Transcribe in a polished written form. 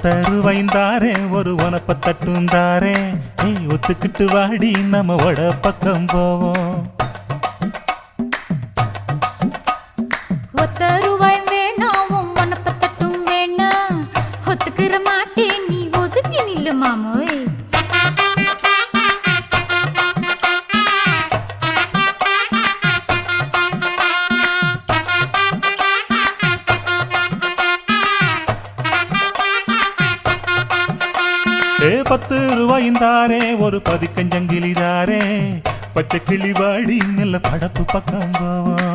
ஒத்தருவைந்தாரே ஒரு உனப்ப தட்டுந்தாரே ஒத்துக்கிட்டு வாடி நம்ம வட பக்கம் போவோம். ஒத்தருவாய் வேணாம் உனப்ப தட்டும் வேணாம் ஒத்துக்கிற மாட்டே நீ ஒதுங்கி நில்லு மாமோய். ₹10 ஒரு பதிக்கஞ்சங்கிலிதாரே பச்சை கிளி வாடி நல்ல படப்பு பக்கம் போவோம்.